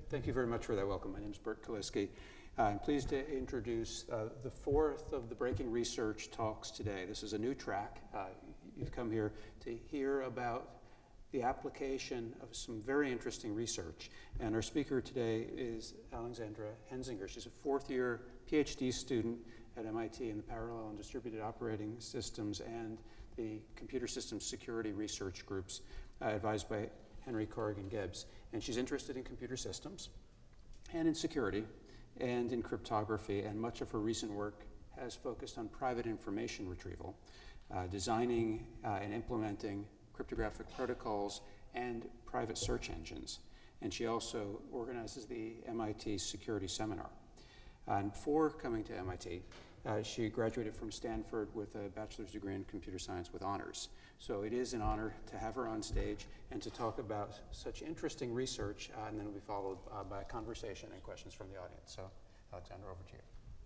Thank you very much for that welcome. My name is Bert Kaliski. I'm pleased to introduce the fourth of the Breaking Research talks today. This is a new track. You've come here to hear about the application of some very interesting research. And our speaker today is Alexandra Hensinger. She's a fourth-year PhD student at MIT in the Parallel and Distributed Operating Systems and the Computer Systems Security Research Groups, advised by Henry Corrigan Gibbs. And she's interested in computer systems and in security and in cryptography, and much of her recent work has focused on private information retrieval, designing and implementing cryptographic protocols and private search engines. And she also organizes the MIT Security Seminar. And before coming to MIT, she graduated from Stanford with a bachelor's degree in computer science with honors. So it is an honor to have her on stage and to talk about such interesting research, and then it'll be followed by a conversation and questions from the audience. So Alexandra, over to you.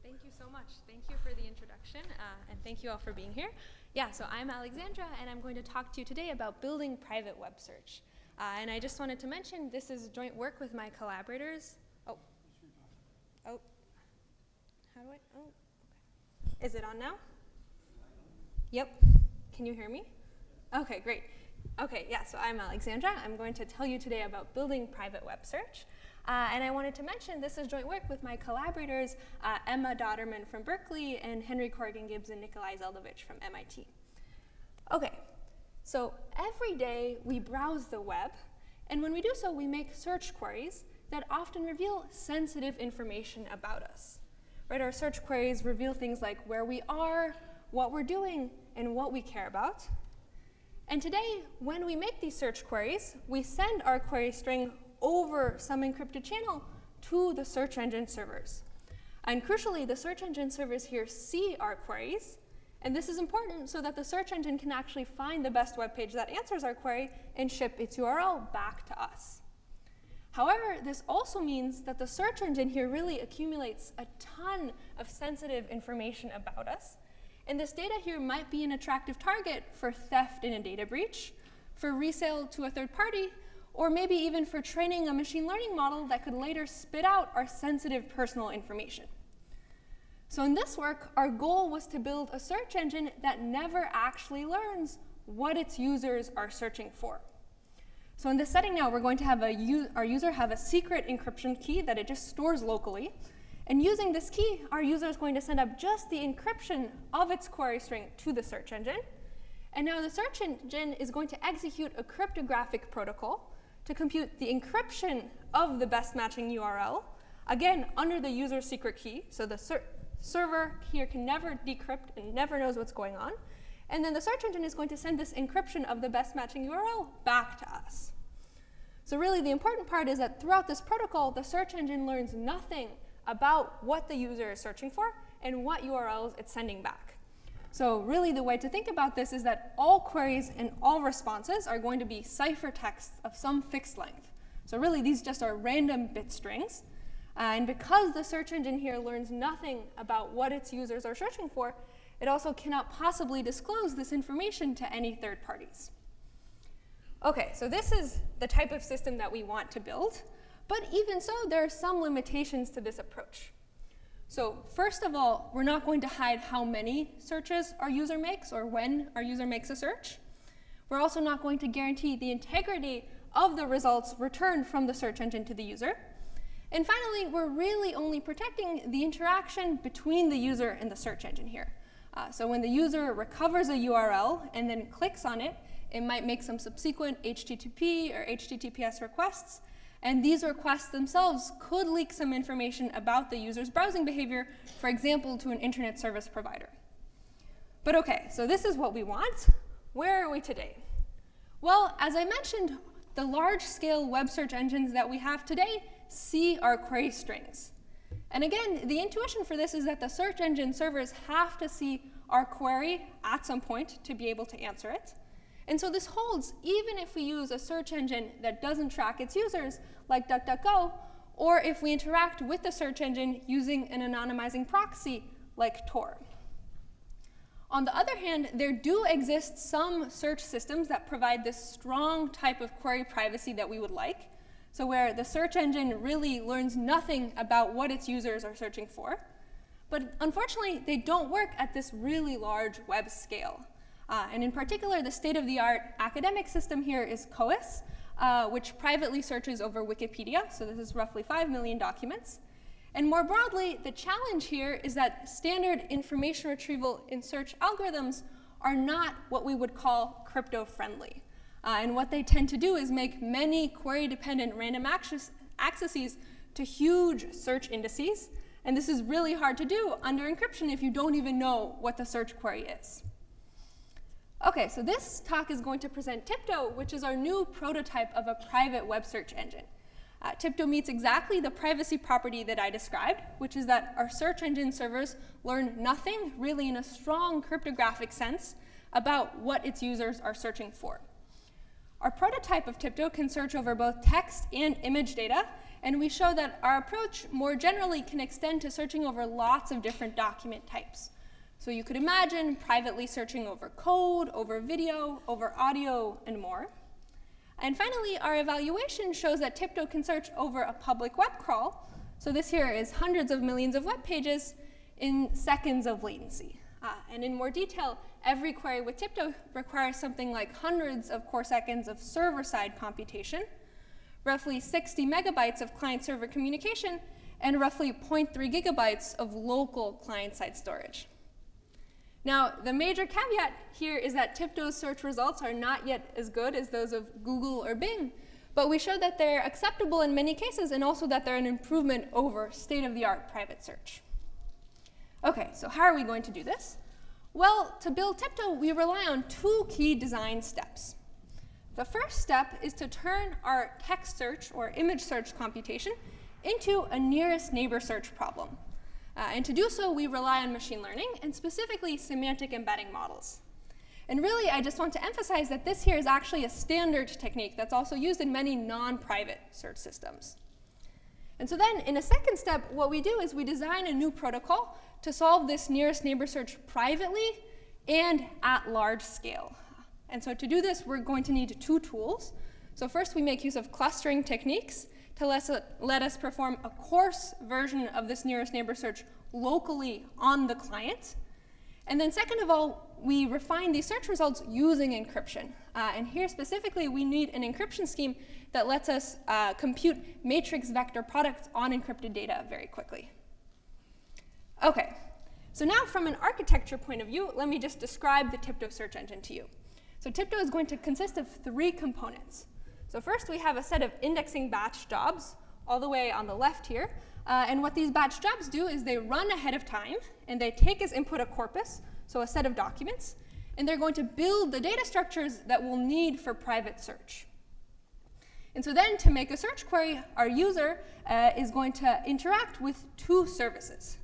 Thank you so much. Thank you for the introduction, and thank you all for being here. Yeah, so I'm Alexandra, and I'm going to talk to you today about building private web search. And I just wanted to mention this is joint work with my collaborators. How do I, okay. Is it on now? Yep. Can you hear me? Okay, great. Okay, yeah, so I'm Alexandra. I'm going to tell you today about building private web search. And I wanted to mention this is joint work with my collaborators, Emma Dodderman from Berkeley and Henry Corrigan Gibbs and Nikolai Zeldovich from MIT. Okay, so every day we browse the web, and when we do so, we make search queries that often reveal sensitive information about us. Right, our search queries reveal things like where we are, what we're doing, and what we care about. And today, when we make these search queries, we send our query string over some encrypted channel to the search engine servers. And crucially, the search engine servers here see our queries, and this is important so that the search engine can actually find the best web page that answers our query and ship its URL back to us. However, this also means that the search engine here really accumulates a ton of sensitive information about us. And this data here might be an attractive target for theft in a data breach, for resale to a third party, or maybe even for training a machine learning model that could later spit out our sensitive personal information. So in this work, our goal was to build a search engine that never actually learns what its users are searching for. So in this setting now, we're going to have our user have a secret encryption key that it just stores locally. And using this key, our user is going to send up just the encryption of its query string to the search engine. And now the search engine is going to execute a cryptographic protocol to compute the encryption of the best matching URL, again, under the user's secret key. So the server here can never decrypt and never knows what's going on. And then the search engine is going to send this encryption of the best matching URL back to us. So really the important part is that throughout this protocol, the search engine learns nothing about what the user is searching for and what URLs it's sending back. So really the way to think about this is that all queries and all responses are going to be ciphertexts of some fixed length. So really these just are random bit strings. And because the search engine here learns nothing about what its users are searching for, it also cannot possibly disclose this information to any third parties. Okay, so this is the type of system that we want to build. But even so, there are some limitations to this approach. So first of all, we're not going to hide how many searches our user makes or when our user makes a search. We're also not going to guarantee the integrity of the results returned from the search engine to the user. And finally, we're really only protecting the interaction between the user and the search engine here. So when the user recovers a URL and then clicks on it, it might make some subsequent HTTP or HTTPS requests. And these requests themselves could leak some information about the user's browsing behavior, for example, to an internet service provider. But okay, so this is what we want. Where are we today? Well, as I mentioned, the large-scale web search engines that we have today see our query strings. And again, the intuition for this is that the search engine servers have to see our query at some point to be able to answer it. And so this holds even if we use a search engine that doesn't track its users, like DuckDuckGo, or if we interact with the search engine using an anonymizing proxy, like Tor. On the other hand, there do exist some search systems that provide this strong type of query privacy that we would like. So where the search engine really learns nothing about what its users are searching for. But unfortunately, they don't work at this really large web scale. And in particular, the state-of-the-art academic system here is COIS, which privately searches over Wikipedia. So this is roughly 5 million documents. And more broadly, the challenge here is that standard information retrieval in search algorithms are not what we would call crypto-friendly. And what they tend to do is make many query-dependent random accesses to huge search indices. And this is really hard to do under encryption if you don't even know what the search query is. OK, so this talk is going to present TIPTO, which is our new prototype of a private web search engine. TIPTO meets exactly the privacy property that I described, which is that our search engine servers learn nothing, really in a strong cryptographic sense, about what its users are searching for. Our prototype of TIPTO can search over both text and image data, and we show that our approach more generally can extend to searching over lots of different document types. So you could imagine privately searching over code, over video, over audio, and more. And finally, our evaluation shows that TIPTO can search over a public web crawl. So this here is hundreds of millions of web pages in seconds of latency. And in more detail, every query with TIPTO requires something like hundreds of core seconds of server-side computation, roughly 60 megabytes of client-server communication, and roughly 0.3 gigabytes of local client-side storage. Now, the major caveat here is that TIPTO's search results are not yet as good as those of Google or Bing, but we show that they're acceptable in many cases and also that they're an improvement over state-of-the-art private search. OK, so how are we going to do this? Well, to build TIPTO, we rely on 2 key design steps. The first step is to turn our text search or image search computation into a nearest neighbor search problem. And to do so, we rely on machine learning, and specifically semantic embedding models. And really, I just want to emphasize that this here is actually a standard technique that's also used in many non-private search systems. And so then, in a second step, what we do is we design a new protocol to solve this nearest neighbor search privately and at large scale. And so to do this, we're going to need 2 tools. So first, we make use of clustering techniques to let us perform a coarse version of this nearest neighbor search locally on the client. And then second of all, we refine these search results using encryption. And here specifically, we need an encryption scheme that lets us compute matrix vector products on encrypted data very quickly. OK, so now from an architecture point of view, let me just describe the TIPTO search engine to you. So TIPTO is going to consist of 3 components. So first, we have a set of indexing batch jobs all the way on the left here. And what these batch jobs do is they run ahead of time, and they take as input a corpus, so a set of documents. And they're going to build the data structures that we'll need for private search. And so then, to make a search query, our user is going to interact with 2 services.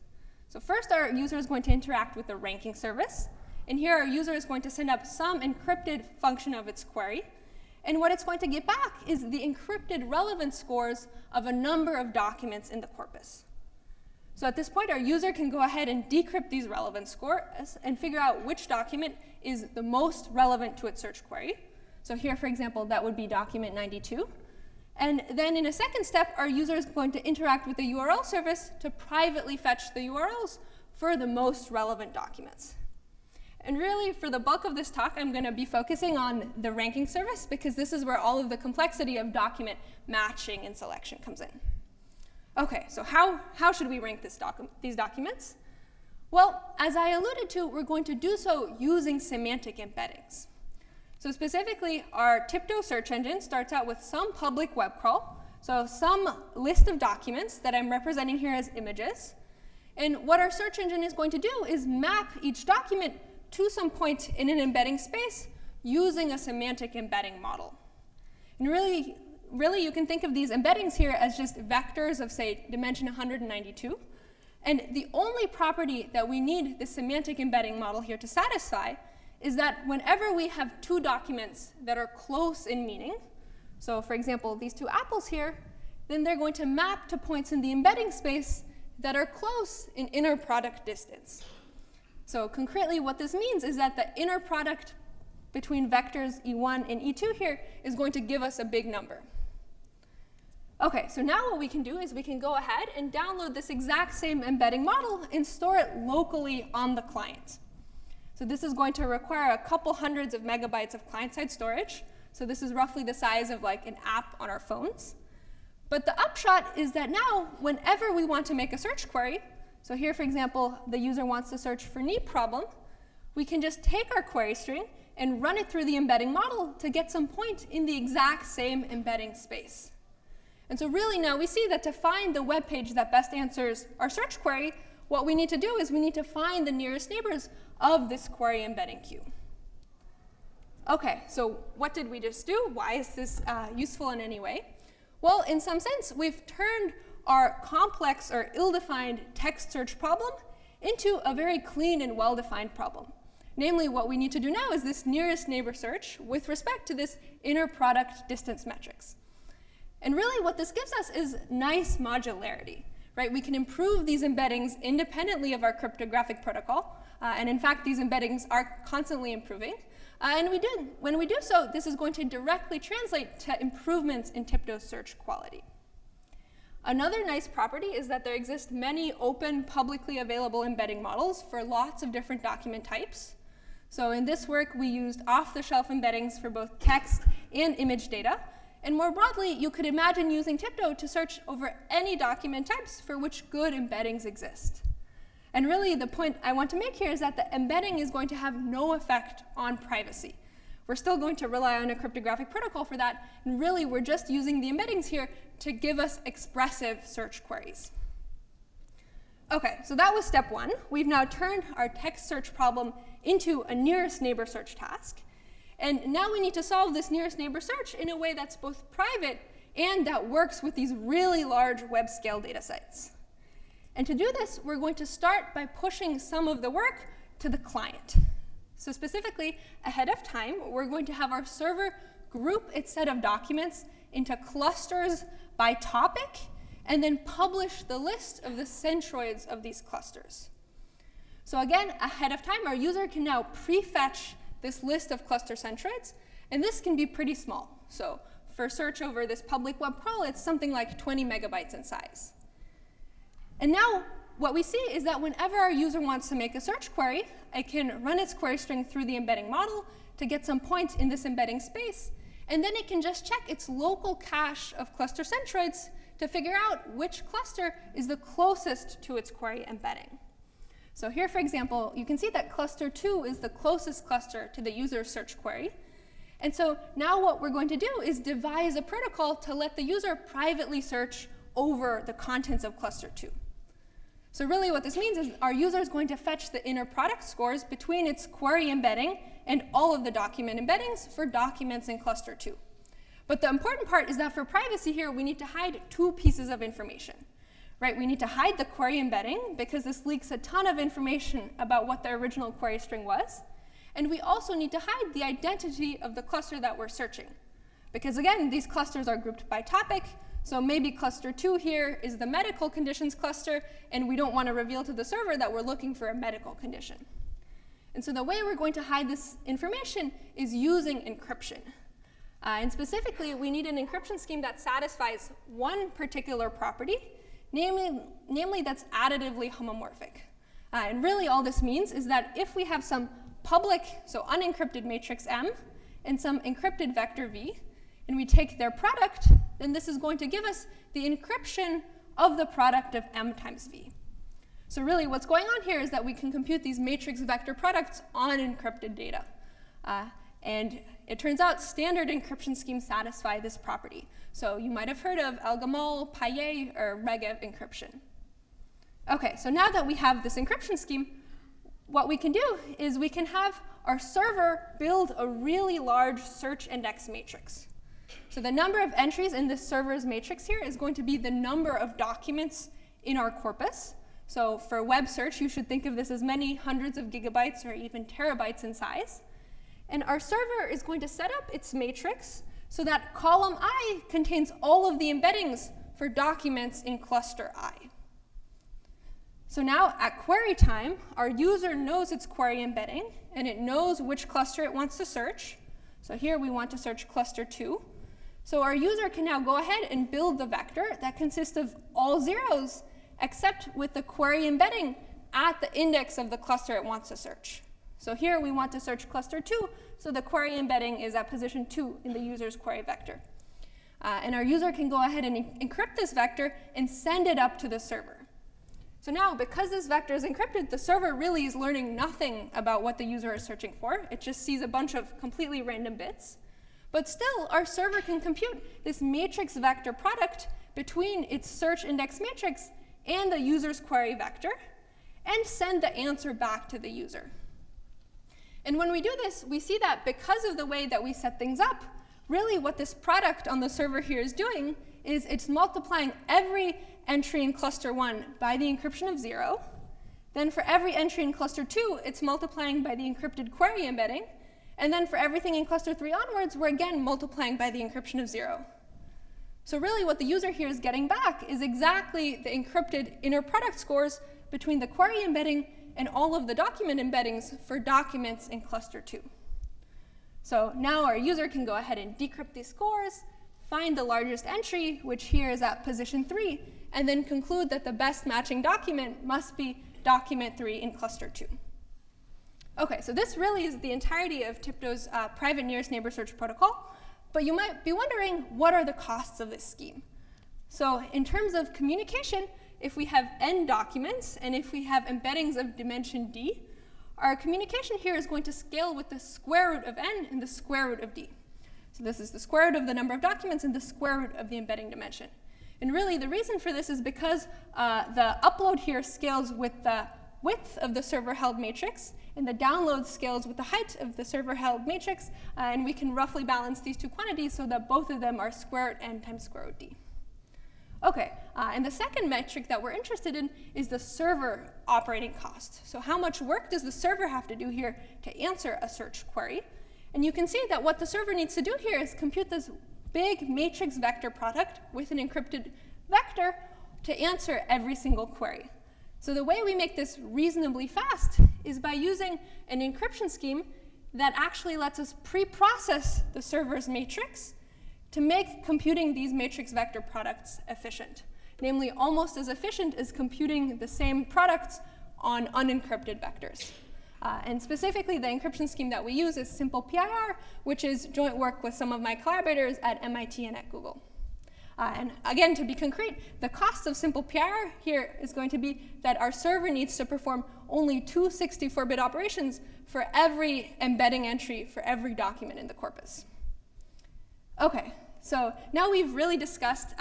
So first, our user is going to interact with the ranking service. And here, our user is going to send up some encrypted function of its query. And what it's going to get back is the encrypted relevance scores of a number of documents in the corpus. So at this point, our user can go ahead and decrypt these relevance scores and figure out which document is the most relevant to its search query. So here, for example, that would be document 92. And then in a second step, our user is going to interact with the URL service to privately fetch the URLs for the most relevant documents. And really, for the bulk of this talk, I'm going to be focusing on the ranking service, because this is where all of the complexity of document matching and selection comes in. OK, so how should we rank these documents? Well, as I alluded to, we're going to do so using semantic embeddings. So specifically, our TIPTO search engine starts out with some public web crawl, so some list of documents that I'm representing here as images. And what our search engine is going to do is map each document to some point in an embedding space using a semantic embedding model. And really, you can think of these embeddings here as just vectors of, say, dimension 192. And the only property that we need the semantic embedding model here to satisfy is that whenever we have 2 documents that are close in meaning, so for example, these 2 apples here, then they're going to map to points in the embedding space that are close in inner product distance. So concretely, what this means is that the inner product between vectors E1 and E2 here is going to give us a big number. Okay, so now what we can do is we can go ahead and download this exact same embedding model and store it locally on the client. So this is going to require a couple hundreds of megabytes of client-side storage. So this is roughly the size of like an app on our phones. But the upshot is that now, whenever we want to make a search query, so here, for example, the user wants to search for knee problem, we can just take our query string and run it through the embedding model to get some point in the exact same embedding space. And so really now we see that to find the web page that best answers our search query, what we need to do is we need to find the nearest neighbors of this query embedding queue. Okay, so what did we just do? Why is this useful in any way? Well, in some sense, we've turned our complex or ill-defined text search problem into a very clean and well-defined problem. Namely, what we need to do now is this nearest neighbor search with respect to this inner product distance metrics. And really what this gives us is nice modularity, right? We can improve these embeddings independently of our cryptographic protocol. And in fact, these embeddings are constantly improving. And when we do so, this is going to directly translate to improvements in TIBDO's search quality. Another nice property is that there exist many open, publicly available embedding models for lots of different document types. So in this work, we used off-the-shelf embeddings for both text and image data. And more broadly, you could imagine using TIBDO to search over any document types for which good embeddings exist. And really, the point I want to make here is that the embedding is going to have no effect on privacy. We're still going to rely on a cryptographic protocol for that, and really, we're just using the embeddings here to give us expressive search queries. Okay, so that was step one. We've now turned our text search problem into a nearest neighbor search task. And now we need to solve this nearest neighbor search in a way that's both private and that works with these really large web scale data sets. And to do this, we're going to start by pushing some of the work to the client. So specifically, ahead of time, we're going to have our server group its set of documents into clusters by topic, and then publish the list of the centroids of these clusters. So again, ahead of time, our user can now prefetch this list of cluster centroids, and this can be pretty small. So for search over this public web crawl, it's something like 20 megabytes in size. And now what we see is that whenever our user wants to make a search query, it can run its query string through the embedding model to get some point in this embedding space, and then it can just check its local cache of cluster centroids to figure out which cluster is the closest to its query embedding. So here, for example, you can see that cluster 2 is the closest cluster to the user's search query. And so now what we're going to do is devise a protocol to let the user privately search over the contents of cluster 2. So really what this means is our user is going to fetch the inner product scores between its query embedding and all of the document embeddings for documents in cluster 2. But the important part is that for privacy here, we need to hide two pieces of information. Right, we need to hide the query embedding because this leaks a ton of information about what the original query string was. And we also need to hide the identity of the cluster that we're searching. Because again, these clusters are grouped by topic. So maybe cluster 2 here is the medical conditions cluster, and we don't want to reveal to the server that we're looking for a medical condition. And so the way we're going to hide this information is using encryption. And specifically, we need an encryption scheme that satisfies one particular property, namely that's additively homomorphic. And really all this means is that if we have some public, so unencrypted matrix M, and some encrypted vector V, and we take their product, then this is going to give us the encryption of the product of M times V. So really what's going on here is that we can compute these matrix vector products on encrypted data. And it turns out standard encryption schemes satisfy this property. So you might have heard of Elgamal, Payet, or Regev encryption. Okay, so now that we have this encryption scheme, what we can do is we can have our server build a really large search index matrix. So the number of entries in this server's matrix here is going to be the number of documents in our corpus. So for web search, you should think of this as many hundreds of gigabytes or even terabytes in size. And our server is going to set up its matrix so that column I contains all of the embeddings for documents in cluster I. So now at query time, our user knows its query embedding, and it knows which cluster it wants to search. So here we want to search cluster 2. So our user can now go ahead and build the vector that consists of all zeros, except with the query embedding at the index of the cluster it wants to search. So here we want to search cluster 2, so the query embedding is at position 2 in the user's query vector. And our user can go ahead and encrypt this vector and send it up to the server. So now, because this vector is encrypted, the server really is learning nothing about what the user is searching for. It just sees a bunch of completely random bits. But still, our server can compute this matrix vector product between its search index matrix and the user's query vector, and send the answer back to the user. And when we do this, we see that because of the way that we set things up, really what this product on the server here is doing is it's multiplying every entry in cluster 1 by the encryption of 0. Then for every entry in cluster 2, it's multiplying by the encrypted query embedding. And then for everything in cluster 3 onwards, we're again multiplying by the encryption of 0. So really what the user here is getting back is exactly the encrypted inner product scores between the query embedding and all of the document embeddings for documents in cluster 2. So now our user can go ahead and decrypt these scores, find the largest entry, which here is at position 3, and then conclude that the best matching document must be document 3 in cluster 2. OK, so this really is the entirety of TIPTO's private nearest neighbor search protocol. But you might be wondering, what are the costs of this scheme? So in terms of communication, if we have n documents, and if we have embeddings of dimension d, our communication here is going to scale with the square root of n and the square root of d. So this is the square root of the number of documents and the square root of the embedding dimension. And really, the reason for this is because the upload here scales with the width of the server-held matrix, and the download scales with the height of the server-held matrix, and we can roughly balance these two quantities so that both of them are square root n times square root d. OK, and the second metric that we're interested in is the server operating cost. So how much work does the server have to do here to answer a search query? And you can see that what the server needs to do here is compute this big matrix vector product with an encrypted vector to answer every single query. So the way we make this reasonably fast is by using an encryption scheme that actually lets us pre-process the server's matrix to make computing these matrix vector products efficient, namely almost as efficient as computing the same products on unencrypted vectors. And specifically, the encryption scheme that we use is Simple PIR, which is joint work with some of my collaborators at MIT and at Google. And again, to be concrete, the cost of Simple PIR here is going to be that our server needs to perform only 2 64-bit operations for every embedding entry for every document in the corpus. OK, so now we've really discussed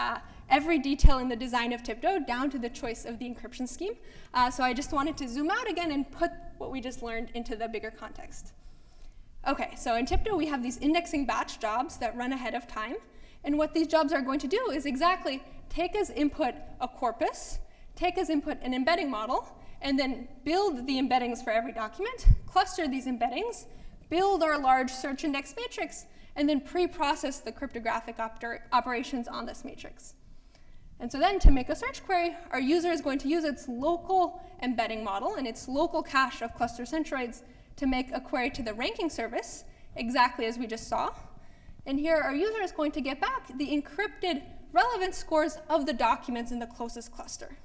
every detail in the design of TIPTO down to the choice of the encryption scheme. So I just wanted to zoom out again and put what we just learned into the bigger context. OK, so in TIPTO, we have these indexing batch jobs that run ahead of time. And what these jobs are going to do is exactly take as input a corpus, take as input an embedding model, and then build the embeddings for every document, cluster these embeddings, build our large search index matrix, and then pre-process the cryptographic operations on this matrix. And so then to make a search query, our user is going to use its local embedding model and its local cache of cluster centroids to make a query to the ranking service, exactly as we just saw. And here our user is going to get back the encrypted relevance scores of the documents in the closest cluster.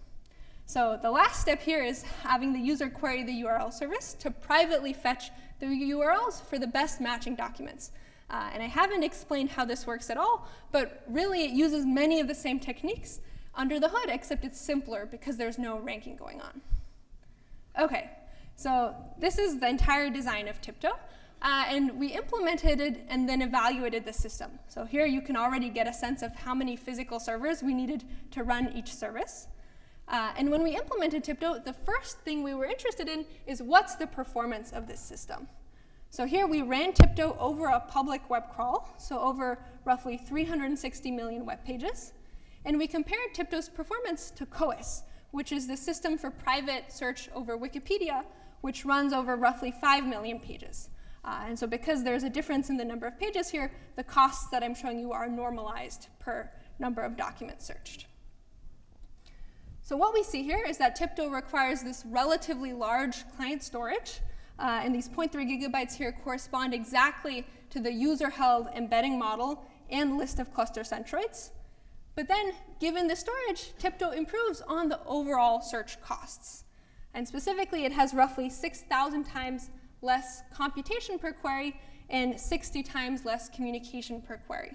So the last step here is having the user query the URL service to privately fetch the URLs for the best matching documents. And I haven't explained how this works at all, but really it uses many of the same techniques under the hood, except it's simpler because there's no ranking going on. OK, so this is the entire design of TIPTO. And we implemented it and then evaluated the system. So here you can already get a sense of how many physical servers we needed to run each service. And when we implemented TIPTO, the first thing we were interested in is what's the performance of this system. So here we ran TIPTO over a public web crawl, so over roughly 360 million web pages. And we compared TIPTO's performance to COAS, which is the system for private search over Wikipedia, which runs over roughly 5 million pages. And so because there's a difference in the number of pages here, the costs that I'm showing you are normalized per number of documents searched. So what we see here is that TIPTO requires this relatively large client storage. And these 0.3 gigabytes here correspond exactly to the user-held embedding model and list of cluster centroids. But then, given the storage, TIPTO improves on the overall search costs. And specifically, it has roughly 6,000 times less computation per query and 60 times less communication per query.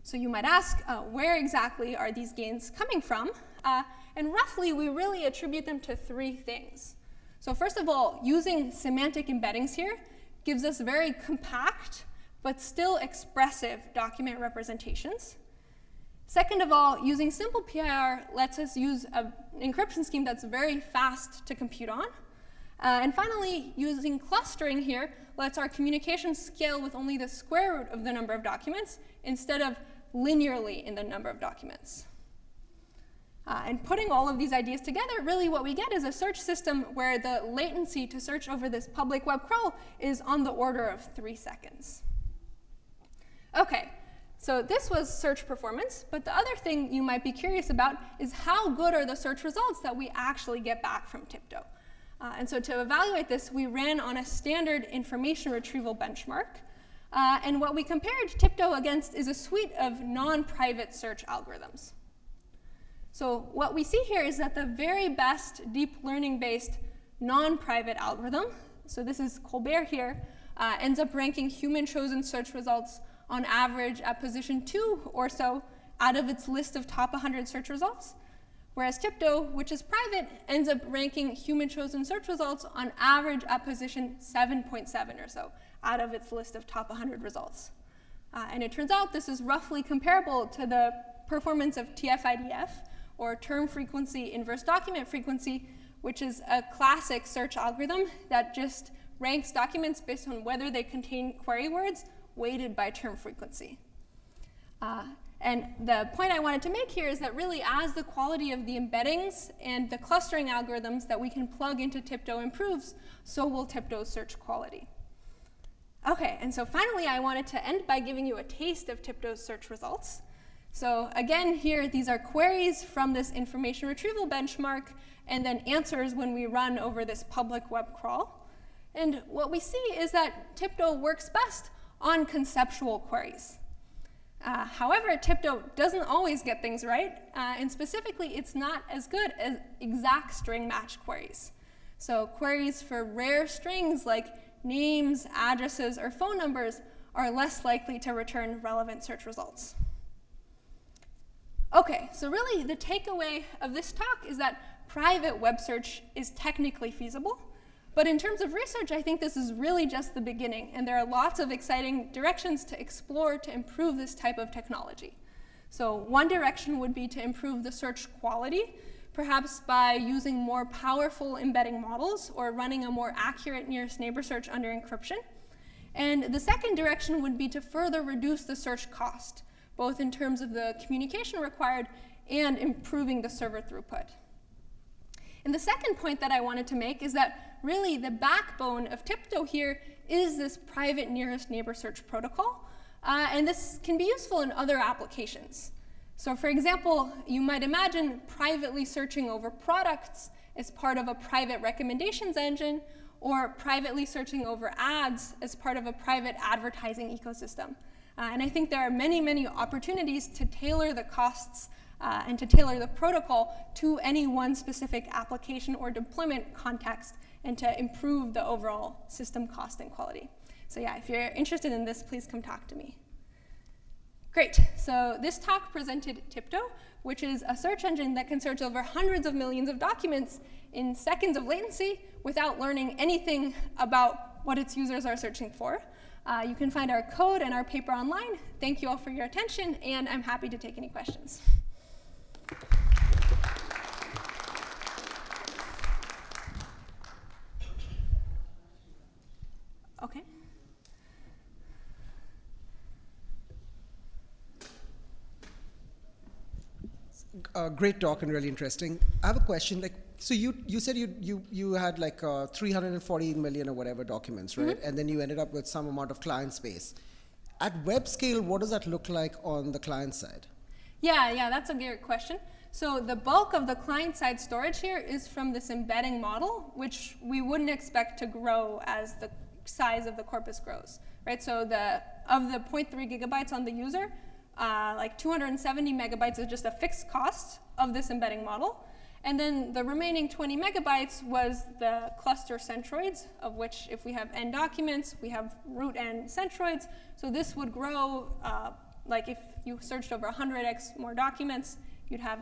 So you might ask, where exactly are these gains coming from? And roughly, we really attribute them to 3 things. So first of all, using semantic embeddings here gives us very compact, but still expressive document representations. Second of all, using simple PIR lets us use an encryption scheme that's very fast to compute on. And finally, using clustering here lets our communication scale with only the square root of the number of documents instead of linearly in the number of documents. And putting all of these ideas together, really what we get is a search system where the latency to search over this public web crawl is on the order of 3 seconds. OK, so this was search performance. But the other thing you might be curious about is how good are the search results that we actually get back from TIPTO. And so to evaluate this, we ran on a standard information retrieval benchmark. And what we compared TIPTO against is a suite of non-private search algorithms. So what we see here is that the very best deep learning-based non-private algorithm, so this is Colbert here, ends up ranking human-chosen search results on average at position 2 or so out of its list of top 100 search results, whereas TIPTO, which is private, ends up ranking human-chosen search results on average at position 7.7 or so out of its list of top 100 results. And it turns out this is roughly comparable to the performance of TF-IDF, or term frequency inverse document frequency, which is a classic search algorithm that just ranks documents based on whether they contain query words weighted by term frequency. And the point I wanted to make here is that really as the quality of the embeddings and the clustering algorithms that we can plug into TIPTO improves, so will TIPTO's search quality. OK, and so finally, I wanted to end by giving you a taste of TIPTO's search results. So again, here, these are queries from this information retrieval benchmark, and then answers when we run over this public web crawl. And what we see is that TIPTO works best on conceptual queries. However, TIPTO doesn't always get things right, and specifically, it's not as good as exact string match queries. So queries for rare strings like names, addresses, or phone numbers are less likely to return relevant search results. OK, so really the takeaway of this talk is that private web search is technically feasible. But in terms of research, I think this is really just the beginning. And there are lots of exciting directions to explore to improve this type of technology. So one direction would be to improve the search quality, perhaps by using more powerful embedding models or running a more accurate nearest neighbor search under encryption. And the second direction would be to further reduce the search cost, both in terms of the communication required and improving the server throughput. And the second point that I wanted to make is that really the backbone of TIPTO here is this private nearest neighbor search protocol. And this can be useful in other applications. So for example, you might imagine privately searching over products as part of a private recommendations engine, or privately searching over ads as part of a private advertising ecosystem. And I think there are many, many opportunities to tailor the costs and to tailor the protocol to any one specific application or deployment context and to improve the overall system cost and quality. So yeah, if you're interested in this, please come talk to me. Great, so this talk presented TIPTO, which is a search engine that can search over hundreds of millions of documents in seconds of latency without learning anything about what its users are searching for. You can find our code and our paper online. Thank you all for your attention, and I'm happy to take any questions. OK. Great talk and really interesting. I have a question. So you said you had like 340 million or whatever documents, right? Mm-hmm. And then you ended up with some amount of client space. At web scale, what does that look like on the client side? Yeah, that's a great question. So the bulk of the client-side storage here is from this embedding model, which we wouldn't expect to grow as the size of the corpus grows, right? So of the 0.3 gigabytes on the user, like 270 megabytes is just a fixed cost of this embedding model. And then the remaining 20 megabytes was the cluster centroids, of which if we have n documents, we have root n centroids. So this would grow, like if you searched over 100x more documents, you'd have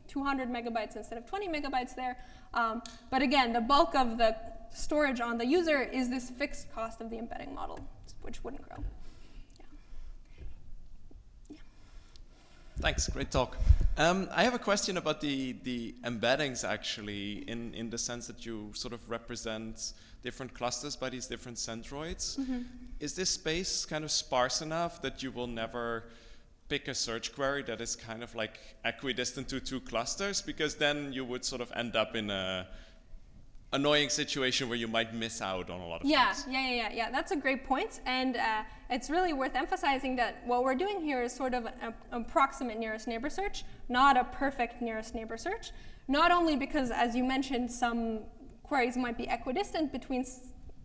200 megabytes instead of 20 megabytes there. But again, the bulk of the storage on the user is this fixed cost of the embedding model, which wouldn't grow. Thanks, great talk. I have a question about the embeddings actually, in the sense that you sort of represent different clusters by these different centroids. Mm-hmm. Is this space kind of sparse enough that you will never pick a search query that is kind of like equidistant to two clusters? Because then you would sort of end up in a annoying situation where you might miss out on a lot of things. Yeah, that's a great point. And it's really worth emphasizing that what we're doing here is sort of an approximate nearest neighbor search, not a perfect nearest neighbor search. Not only because, as you mentioned, some queries might be equidistant between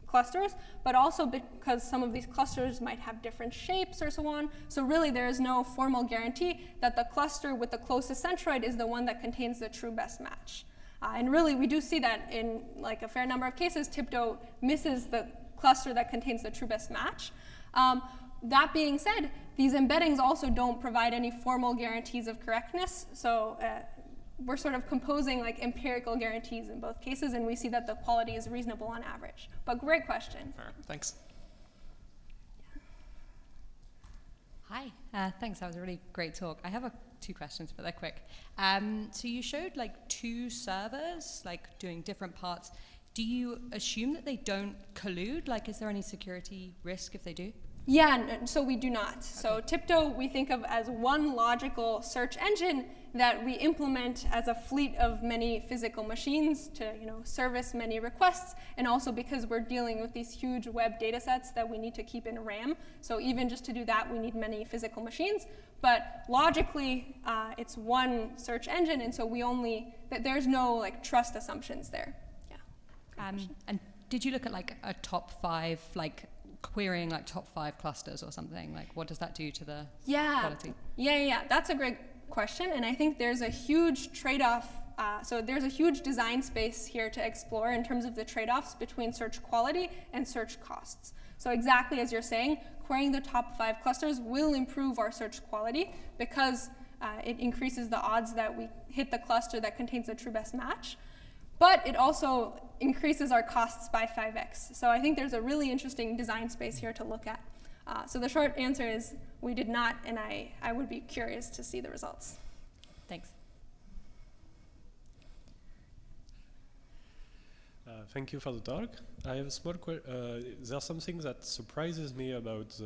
clusters, but also because some of these clusters might have different shapes or so on. So really there is no formal guarantee that the cluster with the closest centroid is the one that contains the true best match. And really, we do see that in like a fair number of cases, TIBDO misses the cluster that contains the true best match. That being said, these embeddings also don't provide any formal guarantees of correctness. So we're sort of composing like empirical guarantees in both cases, and we see that the quality is reasonable on average. But great question. Fair. Thanks. Hi, thanks. That was a really great talk. I have two questions, but they're quick. So you showed like two servers, like doing different parts. Do you assume that they don't collude? Like, is there any security risk if they do? Yeah, so we do not. So TIBDO we think of as one logical search engine that we implement as a fleet of many physical machines to service many requests, and also because we're dealing with these huge web data sets that we need to keep in RAM. So even just to do that, we need many physical machines. But logically, it's one search engine, and so there's no like trust assumptions there. Yeah. And did you look at like a top 5, like querying like top 5 clusters or something? Like, what does that do to the quality? Yeah. That's a great question, and I think there's a huge trade-off. So there's a huge design space here to explore in terms of the trade-offs between search quality and search costs. So exactly as you're saying, querying the top 5 clusters will improve our search quality because it increases the odds that we hit the cluster that contains the true best match. But it also increases our costs by 5x. So I think there's a really interesting design space here to look at. So the short answer is we did not, and I would be curious to see the results. Thanks. Thank you for the talk. I have a small question. There's something that surprises me about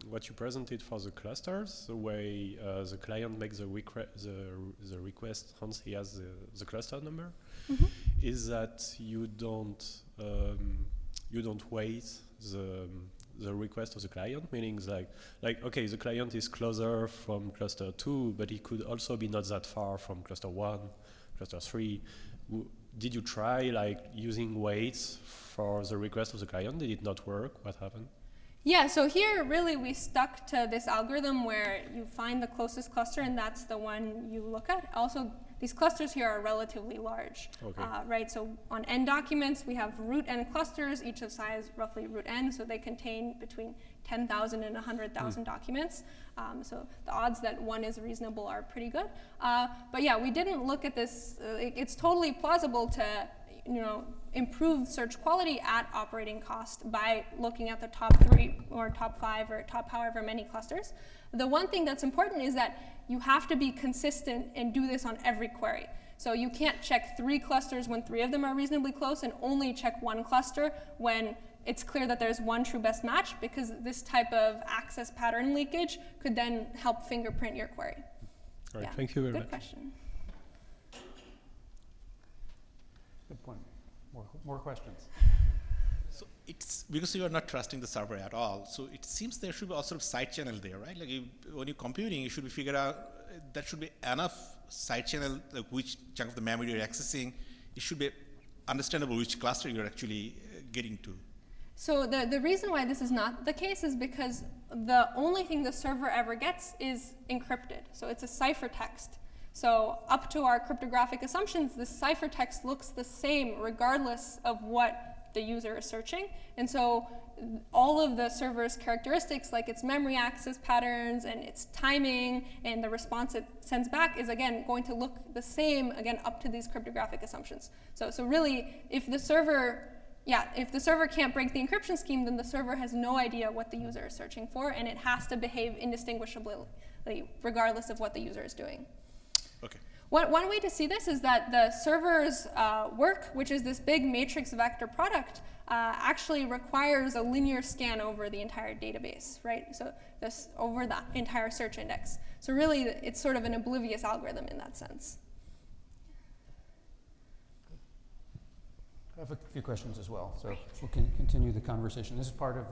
what you presented for the clusters, the way the client makes the request once he has the cluster number, is that you don't wait the request of the client, meaning like okay, the client is closer from cluster 2, but he could also be not that far from cluster 1, cluster 3. Did you try like using waits for the request of the client? Did it not work? What happened? Yeah, so here really we stuck to this algorithm where you find the closest cluster and that's the one you look at. Also, these clusters here are relatively large, right? So on n documents, we have root n clusters, each of size roughly root n, so they contain between 10,000 and 100,000 documents. So the odds that one is reasonable are pretty good. But yeah, we didn't look at this. It's totally plausible to improve search quality at operating cost by looking at the top 3 or top 5 or top however many clusters. The one thing that's important is that you have to be consistent and do this on every query. So you can't check 3 clusters when 3 of them are reasonably close and only check 1 cluster when it's clear that there's one true best match, because this type of access pattern leakage could then help fingerprint your query. All right, thank you very much. Good question. Good point. More questions. So it's because you are not trusting the server at all. So it seems there should be also a side channel there, right? Like when you're computing, you should be figure out that should be enough side channel, like which chunk of the memory you're accessing. It should be understandable which cluster you're actually getting to. So the reason why this is not the case is because the only thing the server ever gets is encrypted. So it's a ciphertext. So up to our cryptographic assumptions, the ciphertext looks the same regardless of what the user is searching. And so all of the server's characteristics, like its memory access patterns and its timing and the response it sends back, is again going to look the same again up to these cryptographic assumptions. So really, if the server can't break the encryption scheme, then the server has no idea what the user is searching for, and it has to behave indistinguishably regardless of what the user is doing. Okay. One way to see this is that the server's work, which is this big matrix vector product, actually requires a linear scan over the entire database, right? So this over the entire search index. So really, it's sort of an oblivious algorithm in that sense. I have a few questions as well, so we'll continue the conversation. This is part of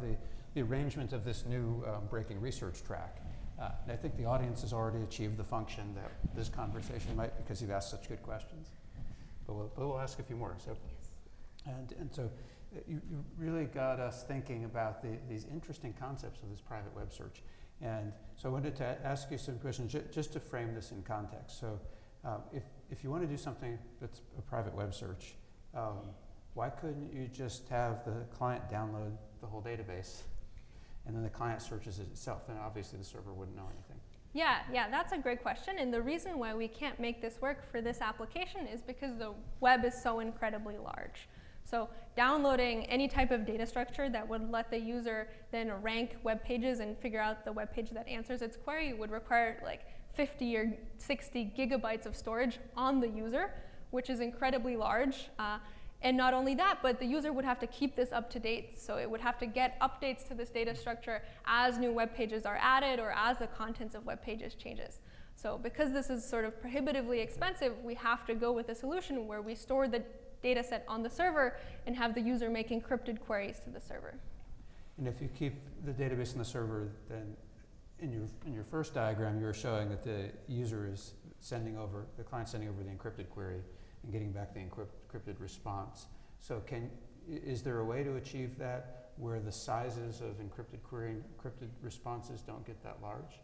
the arrangement of this new breaking research track. And I think the audience has already achieved the function that this conversation might, because you've asked such good questions. But we'll ask a few more. So, and so you really got us thinking about these interesting concepts of this private web search. And so I wanted to ask you some questions just to frame this in context. So if you want to do something that's a private web search, why couldn't you just have the client download the whole database and then the client searches it itself? Then obviously the server wouldn't know anything. Yeah, that's a great question. And the reason why we can't make this work for this application is because the web is so incredibly large. So downloading any type of data structure that would let the user then rank web pages and figure out the web page that answers its query would require like 50 or 60 gigabytes of storage on the user, which is incredibly large. And not only that, but the user would have to keep this up to date. So it would have to get updates to this data structure as new web pages are added or as the contents of web pages changes. So because this is sort of prohibitively expensive, we have to go with a solution where we store the data set on the server and have the user make encrypted queries to the server. And if you keep the database in the server, then in your first diagram, you were showing that the user is the client sending over the encrypted query and getting back the encrypted response. So is there a way to achieve that where the sizes of encrypted query and encrypted responses don't get that large?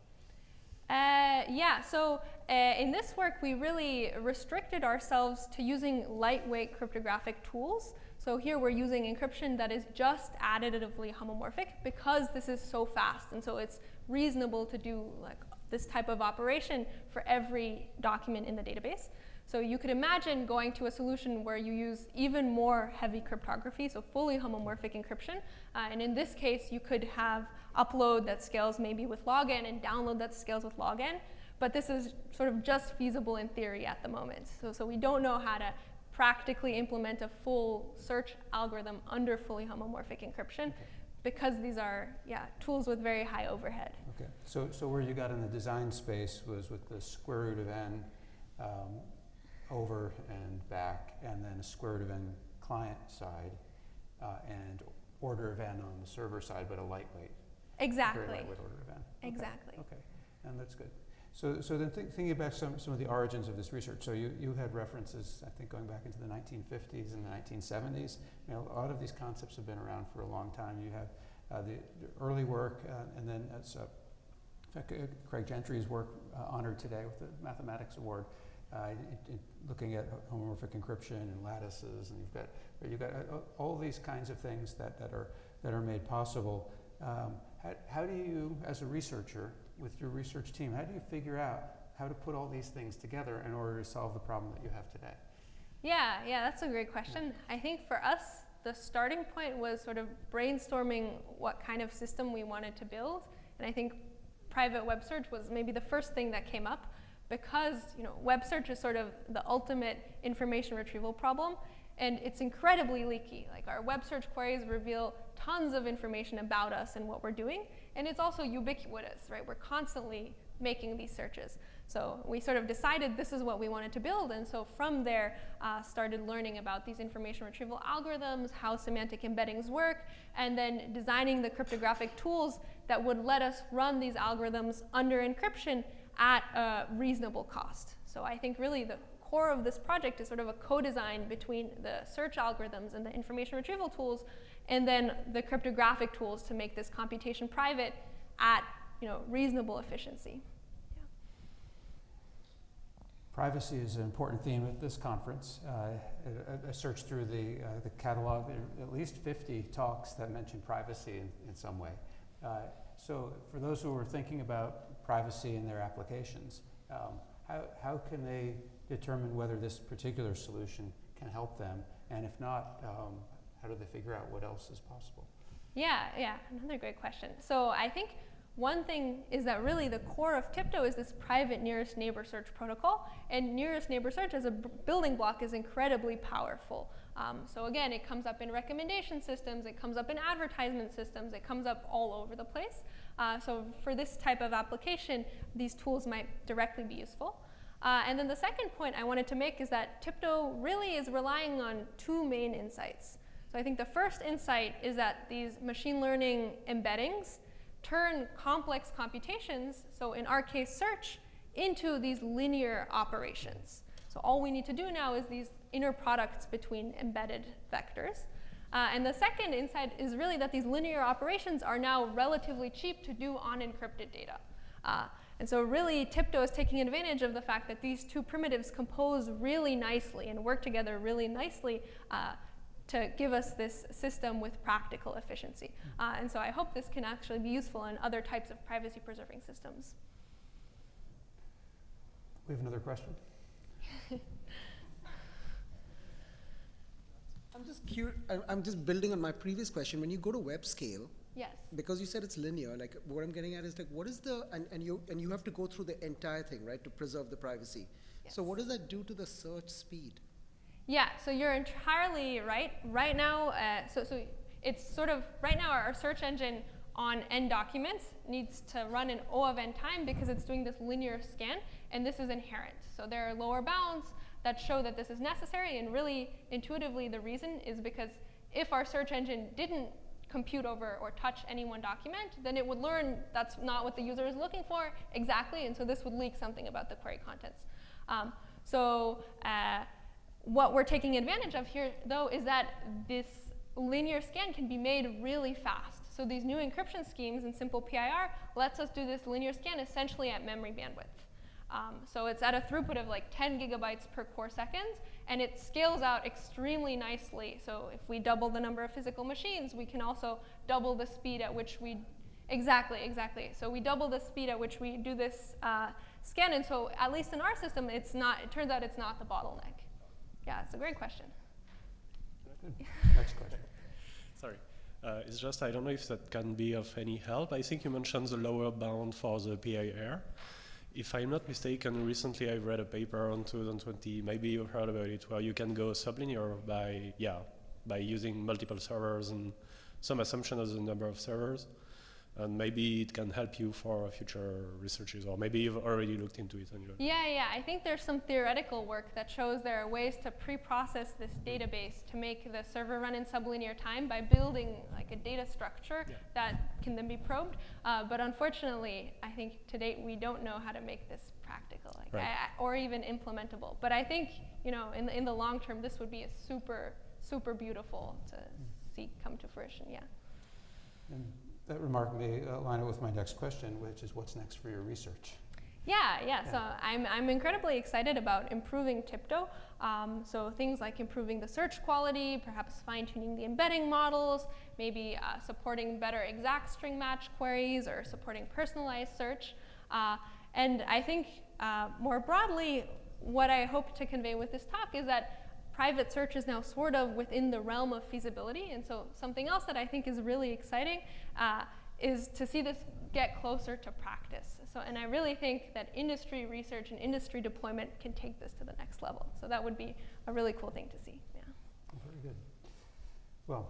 Yeah, so in this work, we really restricted ourselves to using lightweight cryptographic tools. So here we're using encryption that is just additively homomorphic because this is so fast. And so it's reasonable to do like this type of operation for every document in the database. So you could imagine going to a solution where you use even more heavy cryptography, so fully homomorphic encryption. And in this case, you could have upload that scales maybe with log_n and download that scales with log_n. But this is sort of just feasible in theory at the moment. So we don't know how to practically implement a full search algorithm under fully homomorphic encryption because these are tools with very high overhead. Okay, so where you got in the design space was with the square root of n over and back, and then a square root of n client side, and order of n on the server side, but a lightweight. Exactly. Very lightweight order of n. Exactly. Okay, and that's good. So then thinking about some of the origins of this research, so you had references, I think, going back into the 1950s and the 1970s. You know, a lot of these concepts have been around for a long time. You have the early work, and then in fact, Craig Gentry's work honored today with the Mathematics Award. Looking at homomorphic encryption and lattices, and you've got all these kinds of things that are made possible. How do you, as a researcher with your research team, how do you figure out how to put all these things together in order to solve the problem that you have today? Yeah, that's a great question. I think for us, the starting point was sort of brainstorming what kind of system we wanted to build, and I think private web search was maybe the first thing that came up. Because web search is sort of the ultimate information retrieval problem, and it's incredibly leaky. Like our web search queries reveal tons of information about us and what we're doing, and it's also ubiquitous, right? We're constantly making these searches. So we sort of decided this is what we wanted to build, and so from there started learning about these information retrieval algorithms, how semantic embeddings work, and then designing the cryptographic tools that would let us run these algorithms under encryption at a reasonable cost. So I think really the core of this project is sort of a co-design between the search algorithms and the information retrieval tools, and then the cryptographic tools to make this computation private at reasonable efficiency. Yeah. Privacy is an important theme at this conference. I searched through the catalog. There are at least 50 talks that mention privacy in some way. So for those who are thinking about privacy in their applications, how can they determine whether this particular solution can help them? And if not, how do they figure out what else is possible? Yeah, another great question. So I think one thing is that really the core of TIPTO is this private nearest neighbor search protocol, and nearest neighbor search as a building block is incredibly powerful. So again, it comes up in recommendation systems, it comes up in advertisement systems, it comes up all over the place. So for this type of application, these tools might directly be useful. And then the second point I wanted to make is that TIPTO really is relying on two main insights. So I think the first insight is that these machine learning embeddings turn complex computations, so in our case search, into these linear operations. So all we need to do now is these inner products between embedded vectors. And the second insight is really that these linear operations are now relatively cheap to do on encrypted data. And so really TIPTO is taking advantage of the fact that these two primitives compose really nicely and work together really nicely to give us this system with practical efficiency. And so I hope this can actually be useful in other types of privacy preserving systems. We have another question. I'm just curious, I'm just building on my previous question. When you go to web scale, Yes. because you said it's linear, like what I'm getting at is like, what is the, and you have to go through the entire thing, right, to preserve the privacy. Yes. So what does that do to the search speed? Yeah, so you're entirely right. Right now, so it's sort of, right now our search engine on end documents needs to run in O of n time because it's doing this linear scan, and this is inherent. So there are lower bounds that show that this is necessary, and really intuitively the reason is because if our search engine didn't compute over or touch any one document, then it would learn that's not what the user is looking for exactly, and so this would leak something about the query contents. What we're taking advantage of here, though, is that this linear scan can be made really fast. So these new encryption schemes in simple PIR lets us do this linear scan essentially at memory bandwidth. So it's at a throughput of like 10 gigabytes per core second, and it scales out extremely nicely. So if we double the number of physical machines, we can also double the speed at which we, exactly. So we double the speed at which we do this scan, and so at least in our system, it turns out it's not the bottleneck. Yeah, it's a great question. Next question. Sorry. It's just, I don't know if that can be of any help. I think you mentioned the lower bound for the PIR. If I'm not mistaken, recently I read a paper on 2020, maybe you've heard about it, where you can go sublinear by using multiple servers and some assumption of the number of servers. And maybe it can help you for future researches, or maybe you've already looked into it. Anyway. Yeah, I think there's some theoretical work that shows there are ways to pre-process this database to make the server run in sublinear time by building like a data structure that can then be probed. But unfortunately, I think to date we don't know how to make this practical, or even implementable. But I think in the long term, this would be a super beautiful to see come to fruition. Yeah. And that remark may line up with my next question, which is what's next for your research? Yeah. So I'm incredibly excited about improving TIPTO. So things like improving the search quality, perhaps fine-tuning the embedding models, maybe supporting better exact string match queries or supporting personalized search. And I think more broadly, what I hope to convey with this talk is that private search is now sort of within the realm of feasibility, and so something else that I think is really exciting is to see this get closer to practice. And I really think that industry research and industry deployment can take this to the next level. So that would be a really cool thing to see. Yeah. Very good. Well,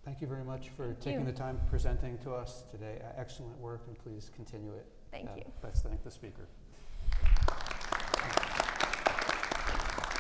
thank you very much for taking the time presenting to us today. Excellent work, and please continue it. Thank you. Let's thank the speaker.